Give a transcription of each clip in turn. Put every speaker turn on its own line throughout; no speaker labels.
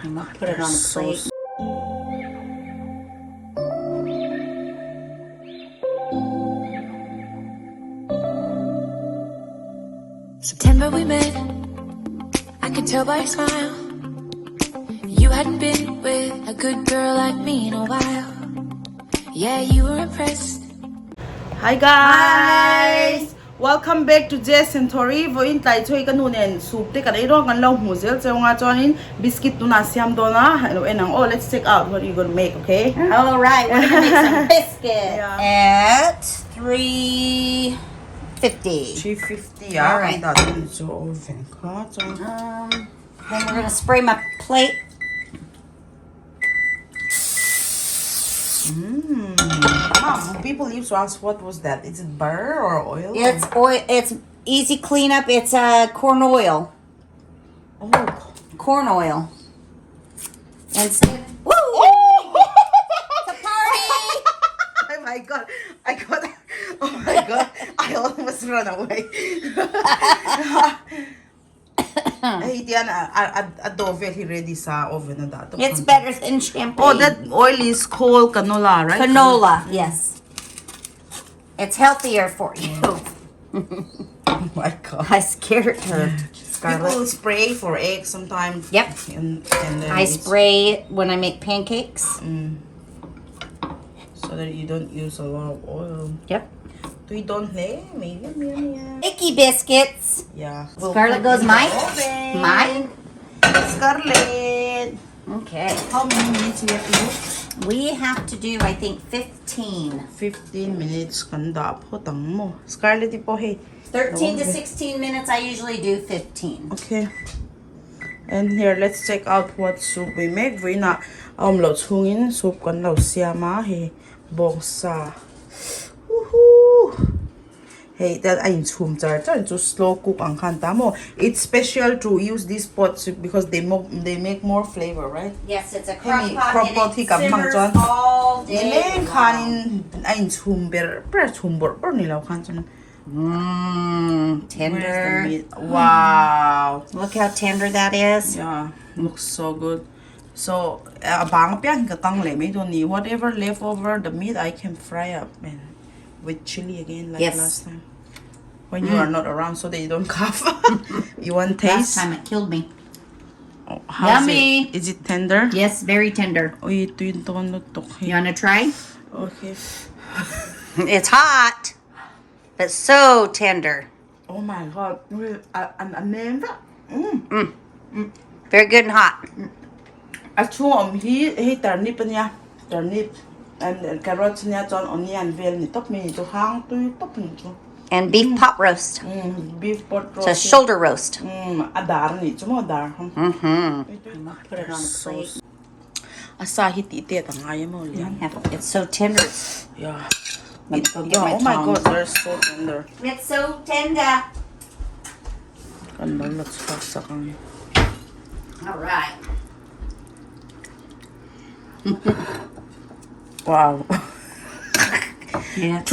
I'm gonna put it on the plate.
September we met, I could tell by your smile. You hadn't been with a good girl like me in a while. Yeah, you were impressed.
Hi guys! Welcome back to Jess&tory. Voin tai choi kan hunen soup te kan iro kan lo muzel chonga chonin biscuit tuna siam dona and oh, let's check out what you're gonna make, okay?
All right, we're gonna make some biscuit
Yeah.
at 350.
350 yeah.
All right.
That is so oven.
Then we're gonna spray my plate.
Mom, people used to ask what was that? Is it butter or oil?
It's oil. It's easy cleanup. It's corn oil.
Oh.
Corn oil. Instead. Woo! It's a party.
Oh my god! Oh my god! I almost ran away. Hey, Diana, adobe he ready sa oven na dato.
It's better than champagne.
Oh, that oil is called canola, right?
Canola, yes. It's healthier for you.
Oh my god.
I scared her, Scarlett.
People spray for eggs sometimes.
Yep.
And then
I spray when I make pancakes.
so that you don't use a lot of oil.
Yep.
We don't maybe.
Icky biscuits.
Yeah.
Scarlett goes mine. Mine.
Scarlett.
Okay.
How many minutes we have to do?
We have to do, I think, 15.
15 minutes kanda po tang mo. Scarlett po hey.
13 to 16 minutes. I usually do 15.
Okay. And here, let's check out what soup we make. We na lo chungin soup kan lo siama he bongsa. Woohoo! Hey, that I'm chum jar to slow cook ang kanta mo. It's special to use these pots because they make more flavor, right?
Yes, it's a
Hey,
crock pot and it simmers all day long.
Kanin I'm chum per chum bor nilaw kan
Tender.
Wow.
Look how tender that is.
Yeah, looks so good. So, abang piang katang le may don't need whatever leftover the meat I can fry up and with chili again like
Yes.
last time. When you are not around, so that you don't cough. You want
Last
taste?
time it killed me.
Oh, how's
Yummy.
it? Is it tender?
Yes, very tender.
Oh, ito yung tono-tok.
You wanna try?
Okay.
It's hot, but so tender.
Oh my god. An name ba?
Very good and hot.
At chuom he turnip niya. Turnip and carrots niya ton onion vel ni top mi to hang to top ni to.
And beef pot roast.
Beef pot
It's a
roast.
shoulder roast.
Adar ni chumo adar.
Put it on the plate.
Asahi tite tangaya mo lian.
It's so tender.
Yeah.
Let me go get my
Oh my
tongs.
god, they're so tender.
It's so tender.
Kanda let's pass kami.
All right.
Wow.
Yeah, it's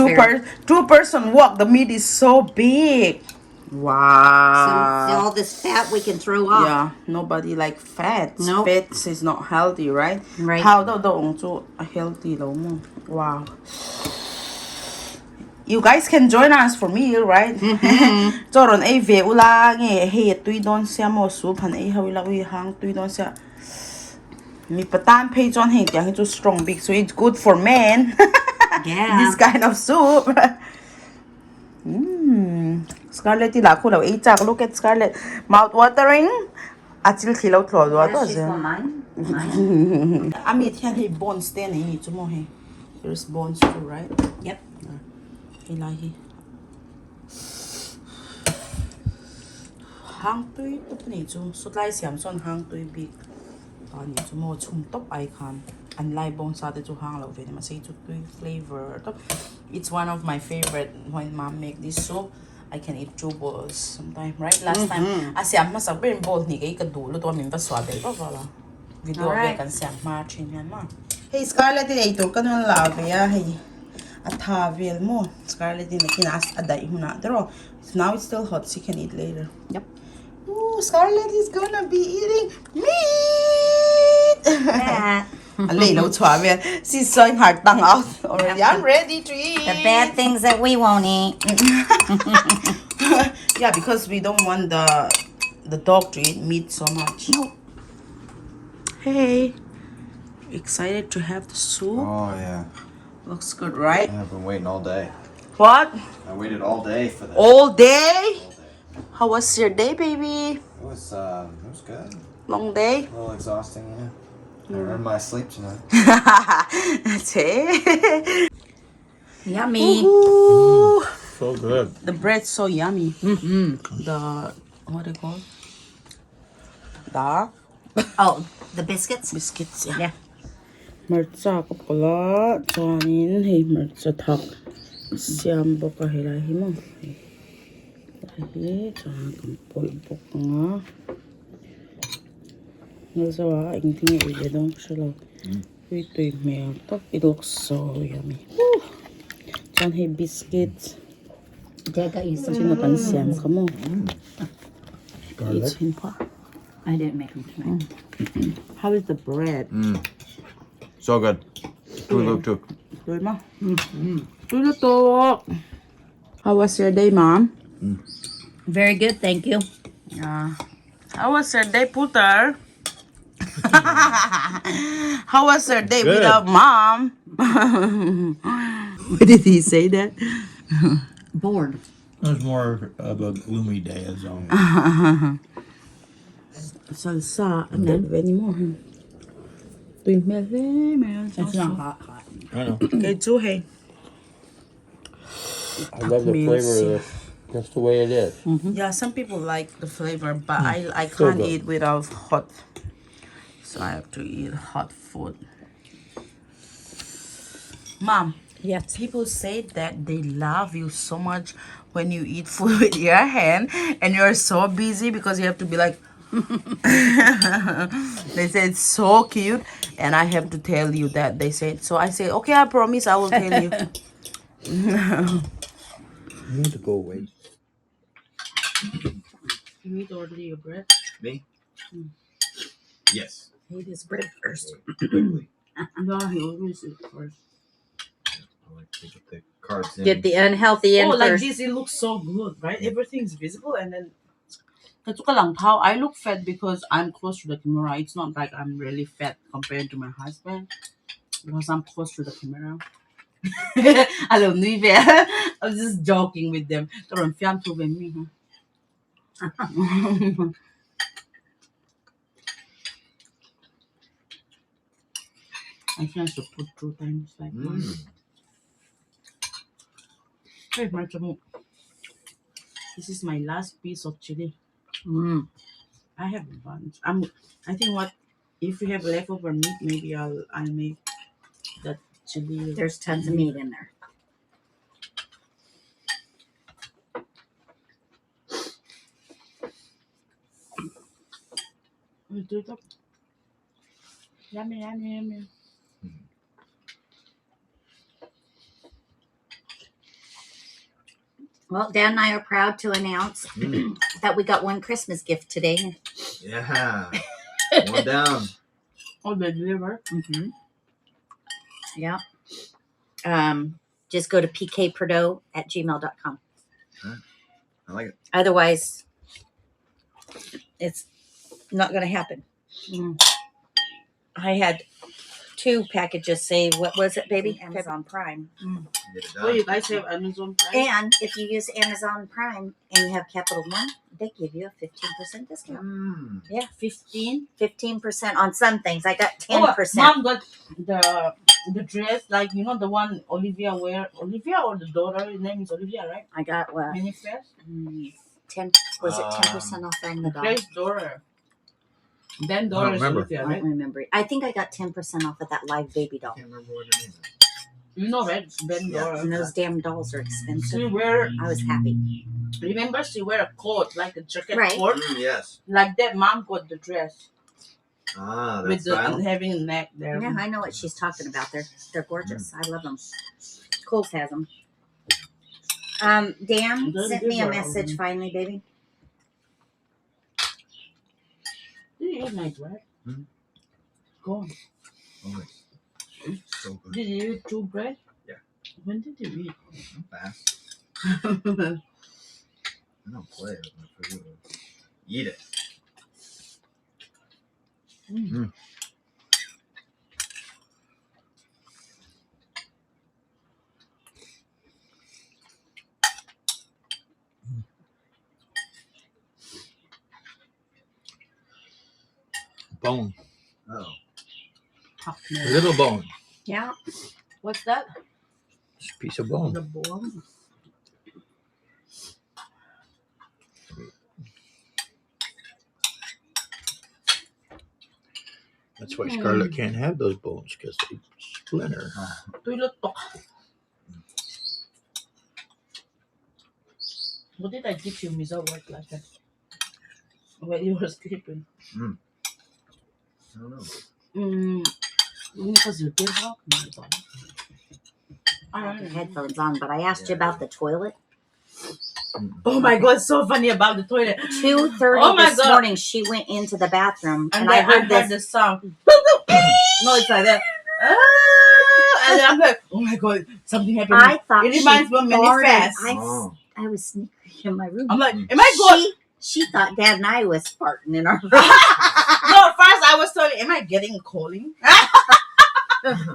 Two-person walk. The meat is so big. Wow.
So all this fat we can throw off.
Yeah, nobody like fats.
Nope.
Fats is not healthy, right?
Right.
How do so healthy lo mo? Wow. You guys can join us for meal, right? Joron ay ve ula nge he tui don sia mo soup han ay hawila wi hang tui don sia. Mi patan pay John hey tiang it's strong big, so it's good for men.
Yeah.
This kind of soup. Scarlett tila ko law ichak. Look at Scarlett. Mouth watering. Atil thilaw tlo do
Yeah,
to
she's
ze.
got mine.
Ami tian he bones ten hey to mo hey. There's bones too, right?
Yep.
Ilahi. Hang tui top ni chu. Sut lai siam son hang tui big. Ta ni chu mo chum top ai khan. And lai bone sa te chu hang lo ve ma say chu tui flavor top. It's one of my favorite when mom make this soup. I can eat 2 bowls sometime, right? Last time, siam ma sa ben bowl ni kay kadulo to min pa swabel pa pala. Video
Alright.
kan siam ma chin yan ma. Hey Scarlett, ito kanon lave ya hey. At havel mo. Scarlett din kinas aday huna. Pero now it's still hot, so you can eat later.
Yep.
Ooh, Scarlett is gonna be eating meat.
that.
She's showing her tongue out already. I'm ready to eat.
The bad things that we won't eat.
Yeah, because we don't want the dog to eat meat so much.
Nope.
Hey, excited to have the soup.
Oh yeah.
Looks good, right?
I've been waiting all day.
What?
I waited all day for this.
All day?
All day.
How was your day, baby?
It was good.
Long day?
A little exhausting, yeah. I earned my sleep tonight.
That's it.
Yummy.
Ooh.
So good.
The bread's so yummy.
Mm-hmm.
The what do you call? The
Oh, the biscuits?
biscuits.
Yeah.
Mercha ko pala. Chuanin hei mercha thak. Siam boka hela himo. Hei chuan kan pol boka nga. Ngazawa ingting e dong shalo. Wait me top. It looks so yummy. Chuan hei biscuits.
Dad got you some.
Sino kan siam ka mo?
Garlic.
It's in pa.
I didn't make them tonight.
How is the bread?
So good. Tuk.
Doy ma. Tulutok. How was your day, Mom?
Very good, thank you.
Yeah. How was your day, Puter? How was your day
Good.
without Mom? Why did he say that?
Bored.
It was more of a gloomy day as always.
Salsa and then anymore.
It's not hot.
I know.
Okay, too, hey.
I love the flavor of this, just the way it is.
Yeah, some people like the flavor, but I
So
can't
good.
eat without hot. So I have to eat hot food. Mom,
Yes.
people say that they love you so much when you eat food with your hand and you're so busy because you have to be like they say it's so cute and I have to tell you that they say it. So I say, okay, I promise I will tell you.
You need to go away.
You need to order your bread.
Me? Yes.
Eat his bread first.
Quickly.
No, he always eat first.
I like to get the cards in.
Get the unhealthy in
Oh, like
first.
this, it looks so good, right? Everything's visible, and then I look fat because I'm close to the camera. It's not like I'm really fat compared to my husband because I'm close to the camera. I love Nivea. I was just joking with them. Torong fiam tu with me, huh? I think I should put 2 times like one. Hey, Marchamu. This is my last piece of chili.
Mm.
I have a bunch. I think what if we have leftover meat, maybe I'll make that chili.
There's tons of meat in there.
Yummy.
Well, Dad and I are proud to announce that we got one Christmas gift today.
Yeah. One down.
Oh, they deliver.
Mm-hmm. Yeah. Just go to pkperdeau@gmail.com.
I like it.
Otherwise, it's not going to happen. I had 2 packages saved. What was it, baby? Amazon Prime.
Get it
Oh, you
done.
guys have Amazon Prime?
And if you use Amazon Prime and you have Capital One, they give you a 15% discount.
Yeah, 15.
15% on some things. I got
Oh,
10%.
Mom got the dress, like you know the one Olivia wear. Olivia or the daughter? His name is Olivia, right?
I got what?
Manifest.
10. Was it 10% off on the dollar?
Grace daughter. Then
I
daughter
don't
is
remember.
Olivia,
I
right?
don't remember. I think I got 10% off of that live baby doll.
I can't remember what her name is.
You know, right? Ben
Yeah.
daughter.
And those damn dolls are
She
expensive.
wear.
I was happy.
Remember, she wear a coat like a jacket
Right.
coat.
Yes.
Like that, Mom got the dress
Ah,
with
that's style.
the having a neck there.
Yeah, I know what she's talking about. They're gorgeous. I love them. Coles has them. Dan sent me a message finally, baby.
Do you eat my bread?
Mhm.
Go on.
Oh, it's so good.
Did you eat 2 bread?
Yeah.
When did you eat?
I'm fast. I don't play with my food. Eat it.
Bone.
Oh.
Little bone.
Yeah.
What's that?
Just a piece of bone.
The bone.
That's why Scarlett can't have those bones, because they splinter.
Tuylotok. What did I teach you, Misa, work like that? When you were sleeping.
I don't know.
Because you did walk.
I have the headphones on, but I asked you about the toilet.
Oh my God, so funny about the toilet.
2:30
Oh my
this
God.
morning, she went into the bathroom,
And
and
then
I heard this.
the sound. No, it's like that. And then I'm like, oh my God, something happened.
I thought
it reminds
she
me of Mini
farted.
Fast.
Oh.
I was sneaking in my room.
I'm like, am I going?
She thought Dad and I was farting in our room.
No, at first I was told, am I getting calling?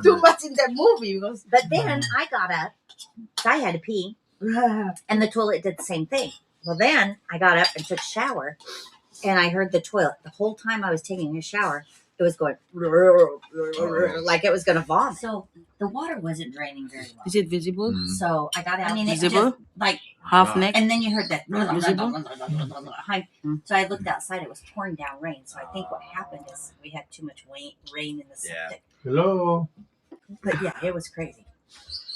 Too much in that movie. Because
But then I got up. So I had to pee. And the toilet did the same thing. Well, then I got up and took a shower. And I heard the toilet. The whole time I was taking a shower, it was going like it was going to vomit. So the water wasn't draining very well.
Is it visible?
So I got out. I mean, it
Visible?
just like
Half neck?
and then you heard that.
Visible?
So I looked outside. It was pouring down rain. So I think what happened is we had too much rain in the septic.
Hello.
But yeah, it was crazy.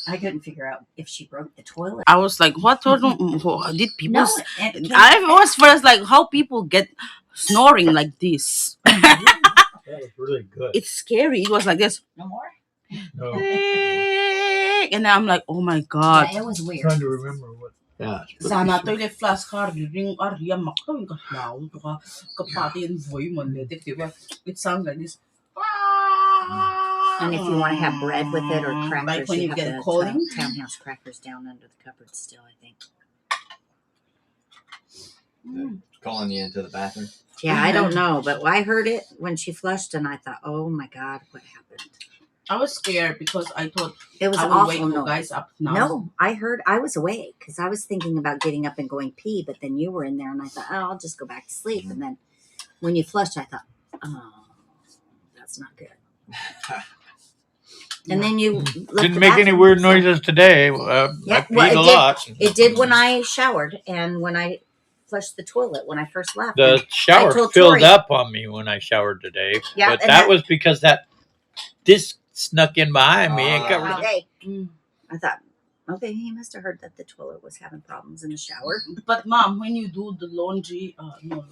I couldn't figure out if she broke the toilet.
I was like, what did people
No,
say?
it
I was first like, how people get snoring like this?
That was really good.
It's scary. It was like this.
no more.
No.
And then I'm like, oh my God.
Yeah, it was weird.
Trying to remember what. Yeah.
Sana toilet flash car ring Arya makawin ka lao to ka kapati and voy mo letik diba? It sounds like this.
And if you want to have bread with it or crackers,
Like when you
have
get
the
calling?
townhouse crackers down under the cupboard still, I think.
Calling you into the bathroom.
Yeah, I don't know, but I heard it when she flushed, and I thought, oh my God, what happened?
I was scared because I thought
It was
I
an
would wake
awful
you
noise.
guys up now.
No, I was awake because I was thinking about getting up and going pee, but then you were in there, and I thought, oh, I'll just go back to sleep. And then when you flushed, I thought, oh, that's not good. And then you left
Didn't
the
make any
bathroom,
weird
so-
noises today.
Yeah,
I
well,
peed
it
a
did.
lot.
It did when I showered and when I flushed the toilet when I first left.
The
And
shower
told
filled
Tori-
up on me when I showered today.
Yeah,
but
and
that
that-
was because that disc snuck in behind me and covered
all
it.
day.
Mm.
I thought, okay, he must have heard that the toilet was having problems in the shower.
But Mom, when you do the laundry, no.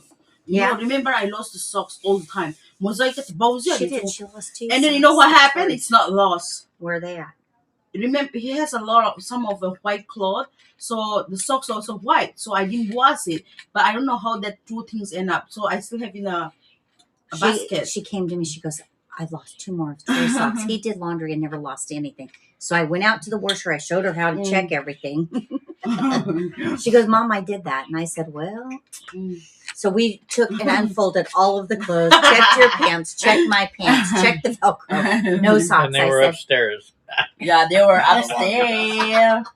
Yeah.
No, remember I lost the socks all the time. Mosaic at
She did. She lost two.
And then you know what
socks.
happened? It's not lost.
Where are they at?
Remember, he has some of the white cloth, so the socks also white. So I didn't wash it, but I don't know how that two things end up. So I still have in a basket.
She came to me. She goes, I've lost two more of Tori's socks. He did laundry and never lost anything. So I went out to the washer. I showed her how to check everything. She goes, Mom, I did that. And I said, well. So we took and unfolded all of the clothes, checked your pants, checked my pants, checked the Velcro. No socks.
And they
I
were
said,
upstairs.
Yeah, they were upstairs.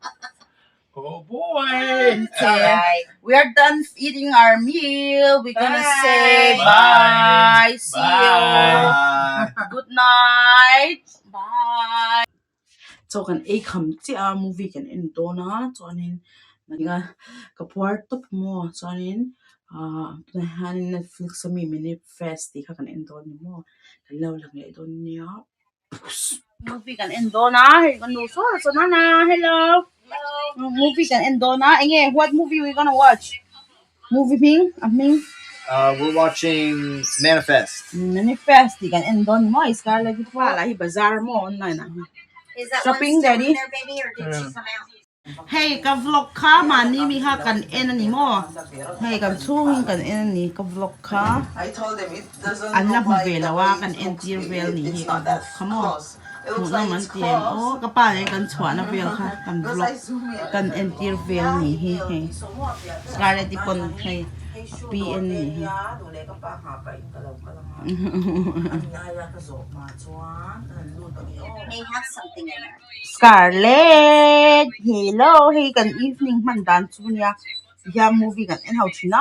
Oh boy.
it's all right.
We are done eating our meal. We're gonna
Bye.
say bye. See
Bye.
you. Good night. Bye. So kan kam si movie kan endo na so anin naga kapwarto mo so anin nahanin Netflix sa mini festi ka kan endo ni mo hello lang ito niya movie kan endo na kan so na hello movie kan endo na inge what movie we gonna watch movie Ming
We're watching Manifest.
Manifesti kan endo ni mo Scarlett ito pala hi bazar mo online
Is that
Shopping,
one still
Daddy?
in there, baby, or did she come out?
Hey, ka vlog ka mani mi ha kan en ani mo. Hey, kan chung kan en ani ka vlog ka.
I told him it doesn't
An na
look like
vela
the
wa
way
kan
it
en
looks.
tir vel ni hi
It's
ka
not
vlog
that
ka mo.
close. It
Mu
looks
na
like
man
it's
tiem.
close.
Oh, ka pa le kan chwa na vel ka kan
Because
vlog
I zoom in.
kan en tir vel ni hi he. Scarlett di pon hey. Pi en ni hi.
ดูเลยก็ป้าหาไปก็เราก็ต้องหาอันนี้อายากระโจกมาชวนรูดตรงนี้
May have something in there.
Scarlett, hello, hey, good evening, man, dan chunia. Ya movie kan en hau china.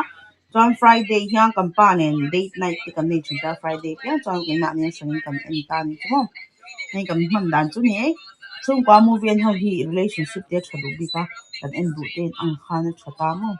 John Friday yang kan panen date night ti kan nei chita Friday pian John kan na ni sang kan en tan chumo. Hey kan man dan chuni. Chung kwa movie en hau hi relationship te chadu bi ka kan en bu te ang khan chata mo.